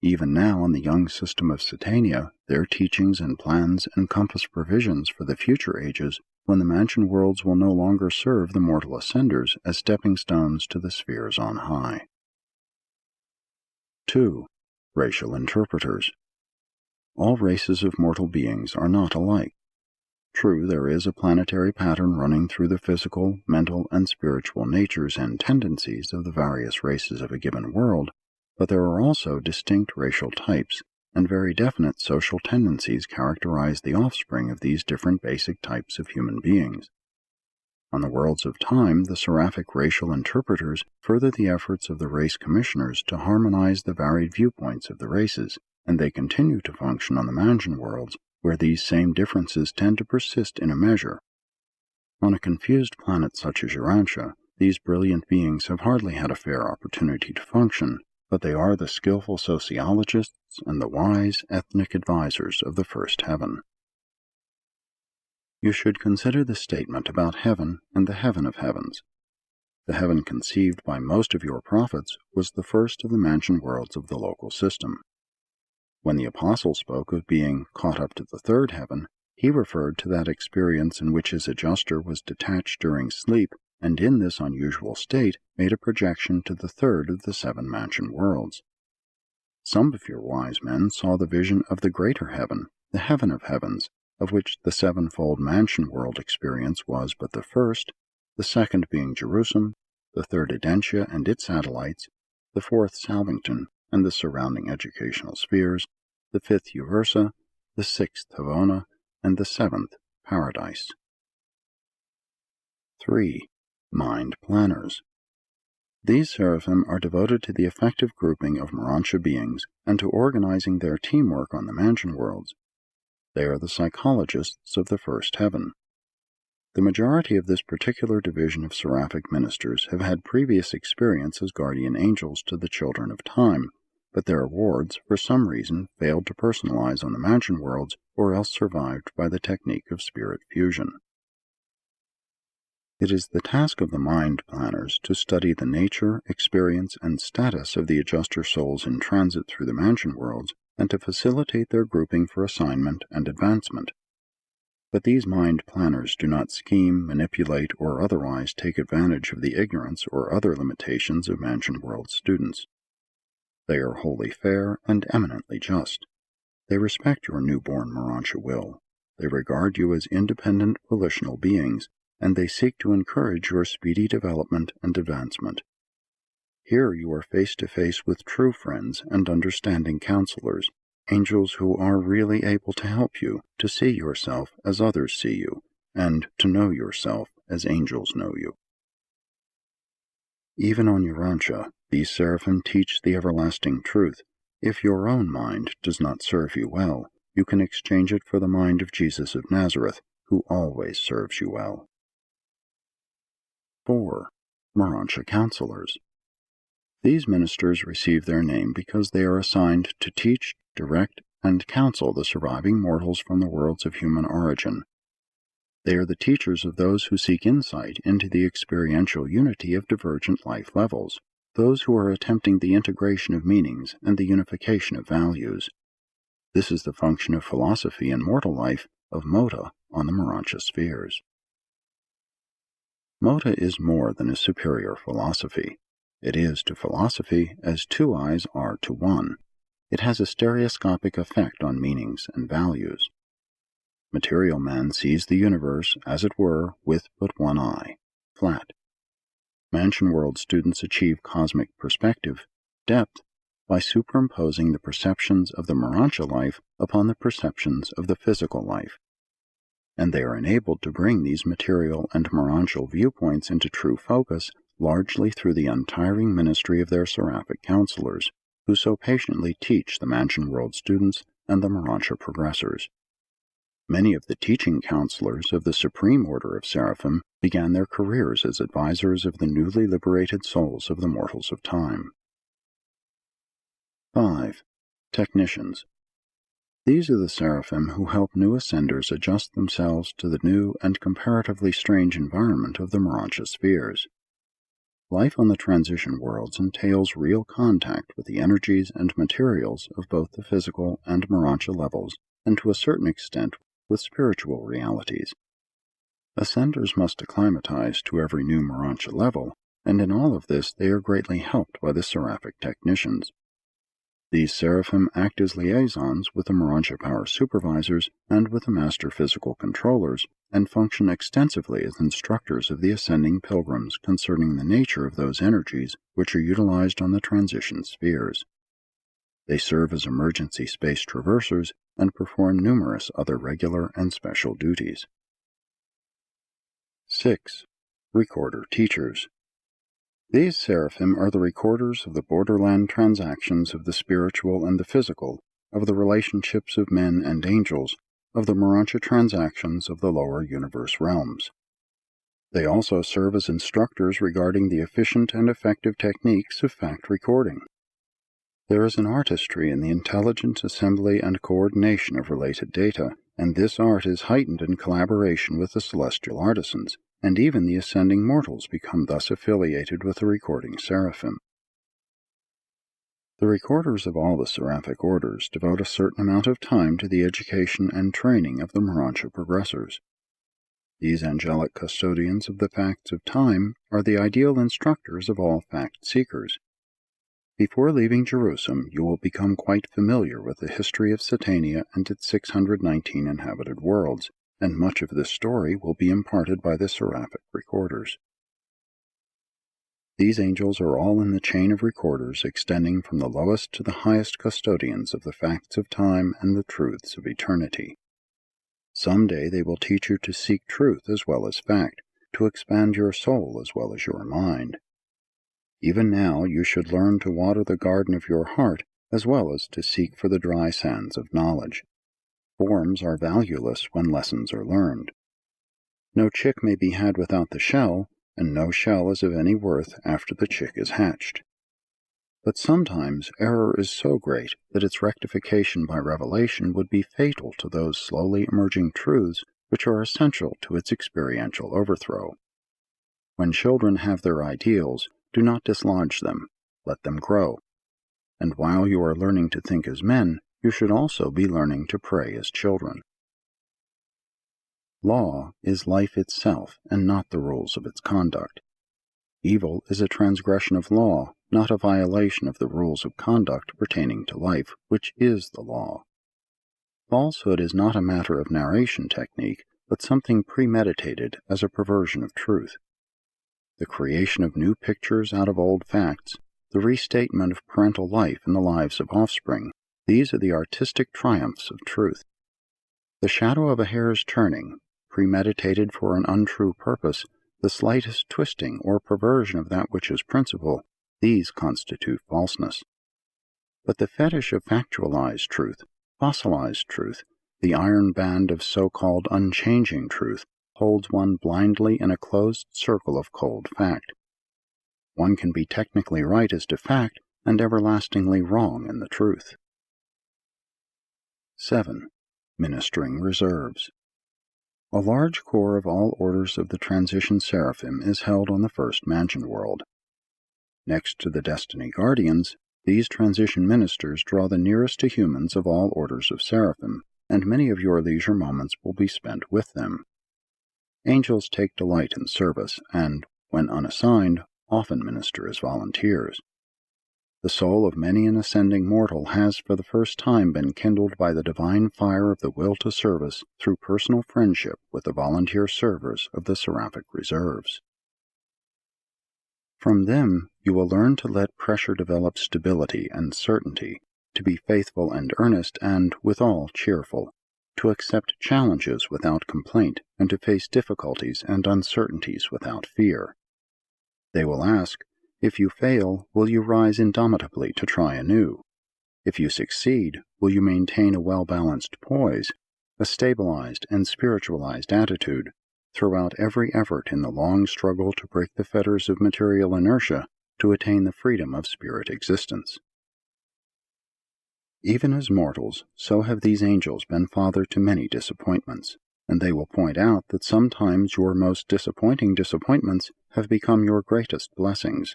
Even now in the young system of Satania, their teachings and plans encompass provisions for the future ages when the mansion worlds will no longer serve the mortal ascenders as stepping stones to the spheres on high. 2. Racial interpreters. All races of mortal beings are not alike. True, there is a planetary pattern running through the physical, mental, and spiritual natures and tendencies of the various races of a given world, but there are also distinct racial types, and very definite social tendencies characterize the offspring of these different basic types of human beings. On the worlds of time, the seraphic racial interpreters further the efforts of the race commissioners to harmonize the varied viewpoints of the races, and they continue to function on the mansion worlds, where these same differences tend to persist in a measure. On a confused planet such as Urantia, these brilliant beings have hardly had a fair opportunity to function, but they are the skillful sociologists and the wise ethnic advisors of the first heaven. You should consider the statement about heaven and the heaven of heavens. The heaven conceived by most of your prophets was the first of the mansion worlds of the local system. When the apostle spoke of being caught up to the third heaven, he referred to that experience in which his adjuster was detached during sleep, and in this unusual state made a projection to the third of the 7 mansion worlds. Some of your wise men saw the vision of the greater heaven, the heaven of heavens, of which the 7-fold mansion world experience was but the first, the second being Jerusalem, the third Urantia and its satellites, the 4th Salvington and the surrounding educational spheres, the 5th Uversa, the 6th Havona, and the 7th Paradise. 3. Mind planners. These seraphim are devoted to the effective grouping of Morontia beings and to organizing their teamwork on the mansion worlds. They are the psychologists of the first heaven. The majority of this particular division of seraphic ministers have had previous experience as guardian angels to the children of time, but their wards, for some reason, failed to personalize on the mansion worlds or else survived by the technique of spirit fusion. It is the task of the mind planners to study the nature, experience, and status of the adjuster souls in transit through the mansion worlds and to facilitate their grouping for assignment and advancement. But these mind planners do not scheme, manipulate, or otherwise take advantage of the ignorance or other limitations of mansion world students. They are wholly fair and eminently just. They respect your newborn Morontia will. They regard you as independent volitional beings, and they seek to encourage your speedy development and advancement. Here you are face to face with true friends and understanding counselors, angels who are really able to help you to see yourself as others see you, and to know yourself as angels know you. Even on Urantia, these seraphim teach the everlasting truth. If your own mind does not serve you well, you can exchange it for the mind of Jesus of Nazareth, who always serves you well. 4. Morontia Counselors. These ministers receive their name because they are assigned to teach, direct, and counsel the surviving mortals from the worlds of human origin. They are the teachers of those who seek insight into the experiential unity of divergent life levels, those who are attempting the integration of meanings and the unification of values. This is the function of philosophy in mortal life, of MOTA, on the Morontia spheres. MOTA is more than a superior philosophy. It is to philosophy as two eyes are to one. It has a stereoscopic effect on meanings and values. Material man sees the universe, as it were, with but one eye, flat. Mansion world students achieve cosmic perspective, depth, by superimposing the perceptions of the Morontia life upon the perceptions of the physical life. And they are enabled to bring these material and Morontial viewpoints into true focus largely through the untiring ministry of their seraphic counselors, who so patiently teach the mansion world students and the Morontia progressors. Many of the teaching counselors of the Supreme Order of Seraphim began their careers as advisors of the newly liberated souls of the mortals of time. 5. Technicians. These are the seraphim who help new ascenders adjust themselves to the new and comparatively strange environment of the Morontia spheres. Life on the transition worlds entails real contact with the energies and materials of both the physical and Morontia levels, and to a certain extent with spiritual realities. Ascenders must acclimatize to every new Morontia level, and in all of this they are greatly helped by the seraphic technicians. These seraphim act as liaisons with the Morontia power supervisors and with the master physical controllers, and function extensively as instructors of the ascending pilgrims concerning the nature of those energies which are utilized on the transition spheres. They serve as emergency space traversers and perform numerous other regular and special duties. 6. Recorder Teachers. These seraphim are the recorders of the borderland transactions of the spiritual and the physical, of the relationships of men and angels, of the Morontia transactions of the lower universe realms. They also serve as instructors regarding the efficient and effective techniques of fact recording. There is an artistry in the intelligent assembly and coordination of related data, and this art is heightened in collaboration with the celestial artisans, and even the ascending mortals become thus affiliated with the recording seraphim. The recorders of all the seraphic orders devote a certain amount of time to the education and training of the Morontia progressors. These angelic custodians of the facts of time are the ideal instructors of all fact-seekers. Before leaving Jerusalem, you will become quite familiar with the history of Satania and its 619 inhabited worlds, and much of this story will be imparted by the seraphic recorders. These angels are all in the chain of recorders extending from the lowest to the highest custodians of the facts of time and the truths of eternity. Some day they will teach you to seek truth as well as fact, to expand your soul as well as your mind. Even now you should learn to water the garden of your heart as well as to seek for the dry sands of knowledge. Forms are valueless when lessons are learned. No chick may be had without the shell, and no shell is of any worth after the chick is hatched. But sometimes error is so great that its rectification by revelation would be fatal to those slowly emerging truths which are essential to its experiential overthrow. When children have their ideals, do not dislodge them, let them grow. And while you are learning to think as men, you should also be learning to pray as children. Law is life itself and not the rules of its conduct. Evil is a transgression of law, not a violation of the rules of conduct pertaining to life, which is the law. Falsehood is not a matter of narration technique, but something premeditated as a perversion of truth. The creation of new pictures out of old facts, the restatement of parental life in the lives of offspring, these are the artistic triumphs of truth. The shadow of a hair's turning, premeditated for an untrue purpose, the slightest twisting or perversion of that which is principal, these constitute falseness. But the fetish of factualized truth, fossilized truth, the iron band of so-called unchanging truth, holds one blindly in a closed circle of cold fact. One can be technically right as to fact and everlastingly wrong in the truth. 7. Ministering Reserves. A large corps of all orders of the transition seraphim is held on the first mansion world. Next to the destiny guardians, these transition ministers draw the nearest to humans of all orders of seraphim, and many of your leisure moments will be spent with them. Angels take delight in service, and, when unassigned, often minister as volunteers. The soul of many an ascending mortal has for the first time been kindled by the divine fire of the will to service through personal friendship with the volunteer servers of the seraphic reserves. From them you will learn to let pressure develop stability and certainty, to be faithful and earnest and, withal, cheerful, to accept challenges without complaint, and to face difficulties and uncertainties without fear. They will ask, if you fail, will you rise indomitably to try anew? If you succeed, will you maintain a well-balanced poise, a stabilized and spiritualized attitude, throughout every effort in the long struggle to break the fetters of material inertia to attain the freedom of spirit existence? Even as mortals, so have these angels been father to many disappointments, and they will point out that sometimes your most disappointing disappointments have become your greatest blessings.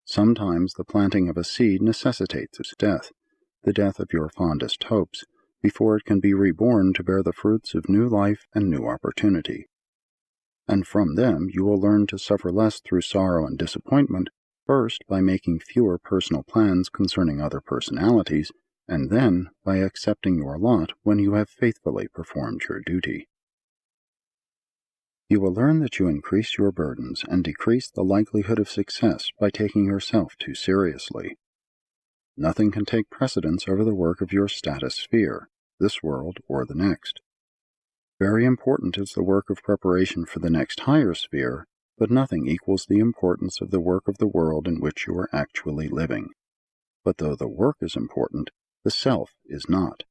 Sometimes the planting of a seed necessitates its death, the death of your fondest hopes, before it can be reborn to bear the fruits of new life and new opportunity. And from them you will learn to suffer less through sorrow and disappointment, first by making fewer personal plans concerning other personalities, and then by accepting your lot when you have faithfully performed your duty. You will learn that you increase your burdens and decrease the likelihood of success by taking yourself too seriously. Nothing can take precedence over the work of your status sphere, this world or the next. Very important is the work of preparation for the next higher sphere, but nothing equals the importance of the work of the world in which you are actually living. But though the work is important, the self is not.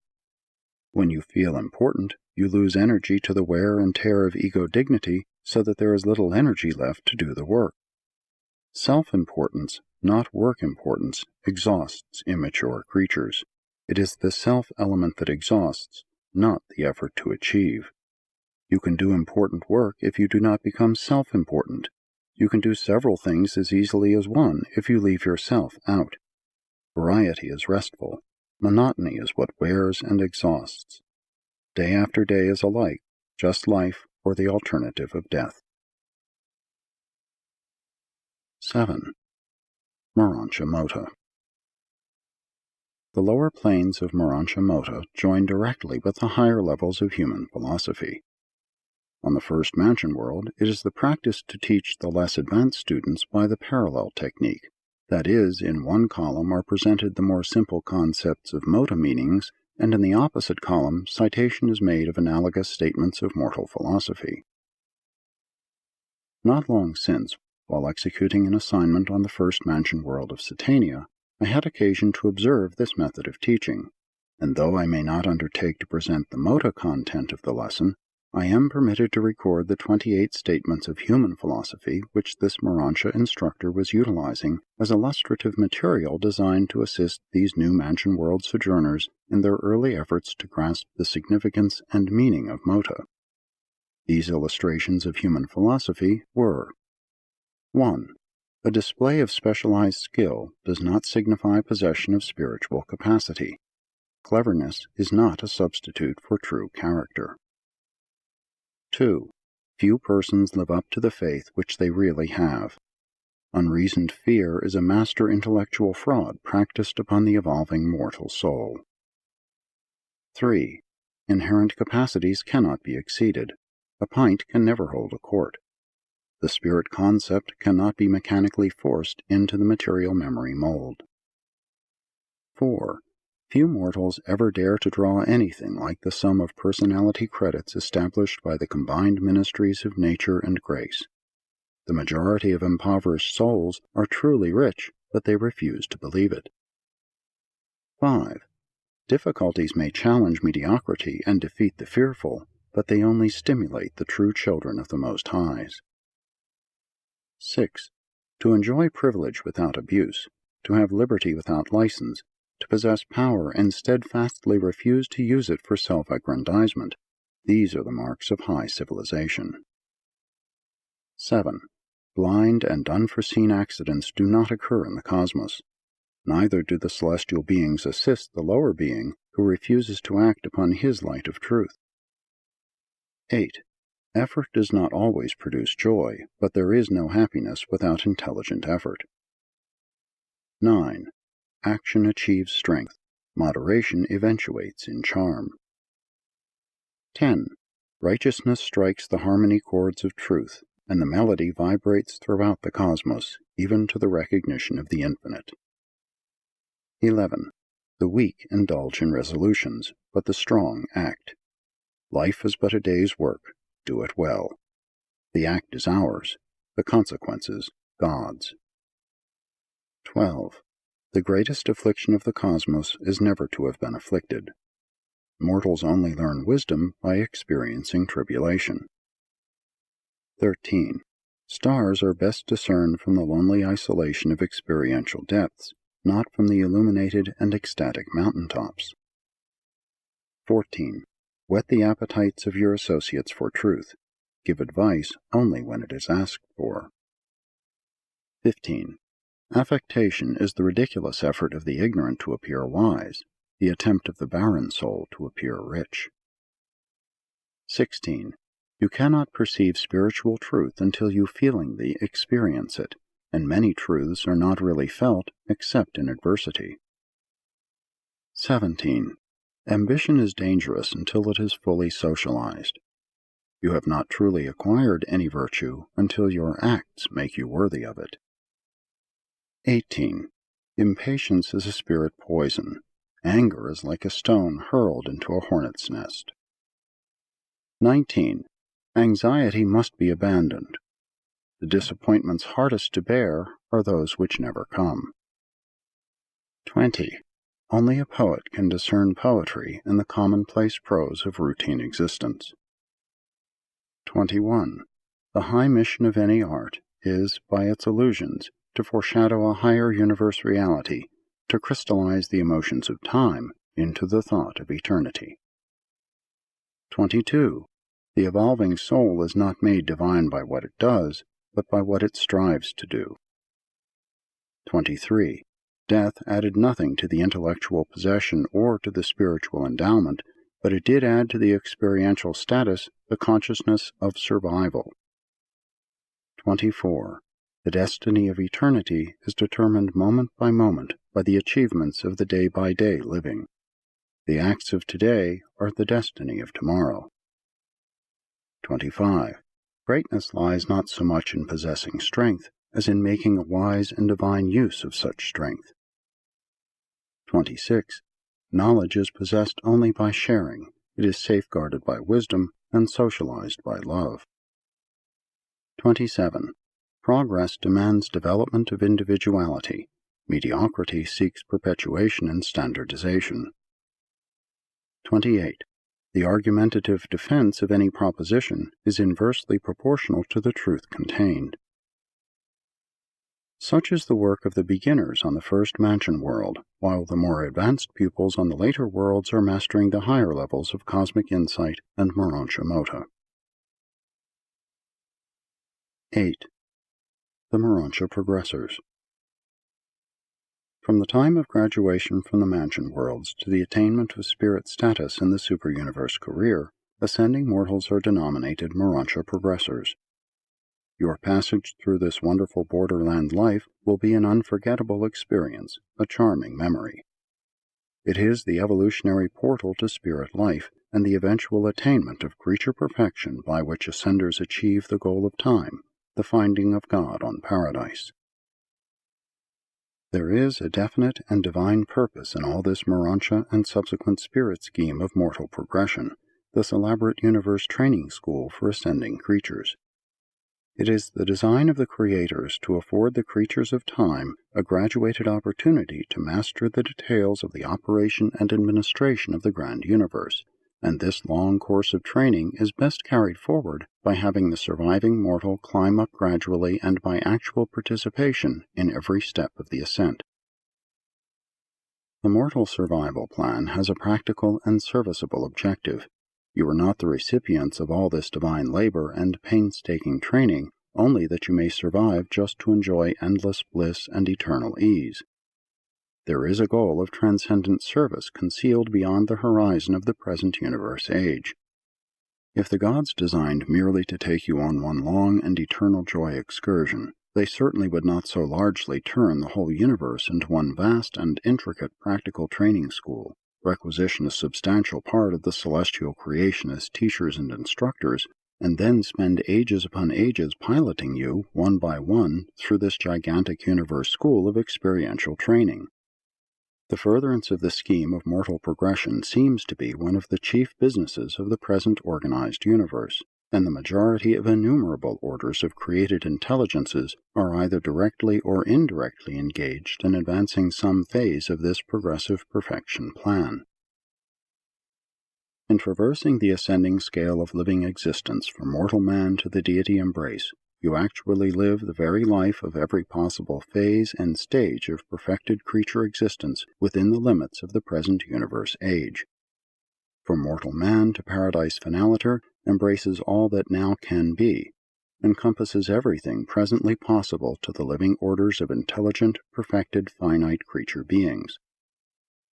When you feel important, you lose energy to the wear and tear of ego dignity, so that there is little energy left to do the work. Self-importance, not work importance, exhausts immature creatures. It is the self-element that exhausts, not the effort to achieve. You can do important work if you do not become self-important. You can do several things as easily as one if you leave yourself out. Variety is restful. Monotony is what wears and exhausts. Day after day is alike, just life or the alternative of death. 7. Morontia MOTA. The lower planes of Morontia MOTA join directly with the higher levels of human philosophy. On the first mansion world, it is the practice to teach the less advanced students by the parallel technique. That is, in one column are presented the more simple concepts of MOTA meanings, and in the opposite column citation is made of analogous statements of mortal philosophy. Not long since, While executing an assignment on the first mansion world of Satania, I had occasion to observe this method of teaching, and though I may not undertake to present the MOTA content of the lesson, I am permitted to record the 28 statements of human philosophy which this Morontia instructor was utilizing as illustrative material designed to assist these new mansion world sojourners in their early efforts to grasp the significance and meaning of MOTA. These illustrations of human philosophy were: 1. A display of specialized skill does not signify possession of spiritual capacity. Cleverness is not a substitute for true character. 2. Few persons live up to the faith which they really have. Unreasoned fear is a master intellectual fraud practiced upon the evolving mortal soul. 3. Inherent capacities cannot be exceeded. A pint can never hold a quart. The spirit concept cannot be mechanically forced into the material memory mold. 4. Few mortals ever dare to draw anything like the sum of personality credits established by the combined ministries of nature and grace. The majority of impoverished souls are truly rich, but they refuse to believe it. 5. Difficulties may challenge mediocrity and defeat the fearful, but they only stimulate the true children of the Most Highs. 6. To enjoy privilege without abuse, to have liberty without license, to possess power and steadfastly refuse to use it for self-aggrandizement, these are the marks of high civilization. 7. Blind and unforeseen accidents do not occur in the cosmos. Neither do the celestial beings assist the lower being who refuses to act upon his light of truth. 8. Effort does not always produce joy, but there is no happiness without intelligent effort. 9. Action achieves strength. Moderation eventuates in charm. 10. Righteousness strikes the harmony chords of truth, and the melody vibrates throughout the cosmos, even to the recognition of the infinite. 11. The weak indulge in resolutions, but the strong act. Life is but a day's work. Do it well. The act is ours, the consequences God's. 12. The greatest affliction of the cosmos is never to have been afflicted. Mortals only learn wisdom by experiencing tribulation. 13. Stars are best discerned from the lonely isolation of experiential depths, not from the illuminated and ecstatic mountaintops. 14. Whet the appetites of your associates for truth. Give advice only when it is asked for. 15. Affectation is the ridiculous effort of the ignorant to appear wise, the attempt of the barren soul to appear rich. 16. You cannot perceive spiritual truth until you feelingly experience it, and many truths are not really felt except in adversity. 17. Ambition is dangerous until it is fully socialized. You have not truly acquired any virtue until your acts make you worthy of it. 18. Impatience is a spirit poison. Anger is like a stone hurled into a hornet's nest. 19. Anxiety must be abandoned. The disappointments hardest to bear are those which never come. 20. Only a poet can discern poetry in the commonplace prose of routine existence. 21. The high mission of any art is, by its illusions, to foreshadow a higher universe reality, to crystallize the emotions of time into the thought of eternity. 22. The evolving soul is not made divine by what it does, but by what it strives to do. 23. Death added nothing to the intellectual possession or to the spiritual endowment, but it did add to the experiential status the consciousness of survival. 24. The destiny of eternity is determined moment by moment by the achievements of the day-by-day living. The acts of today are the destiny of tomorrow. 25. Greatness lies not so much in possessing strength as in making a wise and divine use of such strength. 26. Knowledge is possessed only by sharing. It is safeguarded by wisdom and socialized by love. 27. Progress demands development of individuality. Mediocrity seeks perpetuation and standardization. 28. The argumentative defense of any proposition is inversely proportional to the truth contained. Such is the work of the beginners on the first mansion world, while the more advanced pupils on the later worlds are mastering the higher levels of cosmic insight and MORONTIA MOTA. 8. The MORONTIA Progressors. From the time of graduation from the mansion worlds to the attainment of spirit status in the superuniverse career, ascending mortals are denominated MORONTIA Progressors. Your passage through this wonderful borderland life will be an unforgettable experience, a charming memory. It is the evolutionary portal to spirit life and the eventual attainment of creature perfection by which ascenders achieve the goal of time, the finding of God on paradise. There is a definite and divine purpose in all this MORONTIA and subsequent spirit scheme of mortal progression, this elaborate universe training school for ascending creatures. It is the design of the creators to afford the creatures of time a graduated opportunity to master the details of the operation and administration of the grand universe, and this long course of training is best carried forward by having the surviving mortal climb up gradually and by actual participation in every step of the ascent. The mortal survival plan has a practical and serviceable objective. You are not the recipients of all this divine labor and painstaking training, only that you may survive just to enjoy endless bliss and eternal ease. There is a goal of transcendent service concealed beyond the horizon of the present universe age. If the gods designed merely to take you on one long and eternal joy excursion, they certainly would not so largely turn the whole universe into one vast and intricate practical training school, requisition a substantial part of the celestial creation as teachers and instructors, and then spend ages upon ages piloting you, one by one, through this gigantic universe school of experiential training. The furtherance of the scheme of mortal progression seems to be one of the chief businesses of the present organized universe, and the majority of innumerable orders of created intelligences are either directly or indirectly engaged in advancing some phase of this progressive perfection plan. In traversing the ascending scale of living existence from mortal man to the deity embrace, you actually live the very life of every possible phase and stage of perfected creature existence within the limits of the present universe age. From mortal man to paradise finaliter embraces all that now can be, encompasses everything presently possible to the living orders of intelligent, perfected, finite creature beings.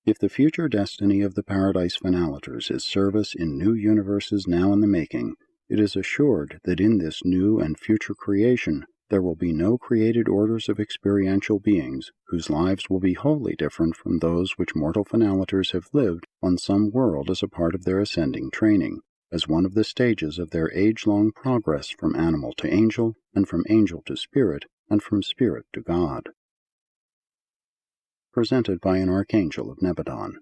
If the future destiny of the paradise finaliters is service in new universes now in the making, it is assured that in this new and future creation there will be no created orders of experiential beings whose lives will be wholly different from those which mortal finaliters have lived on some world as a part of their ascending training, as one of the stages of their age-long progress from animal to angel, and from angel to spirit, and from spirit to God. Presented by an Archangel of Nebadon.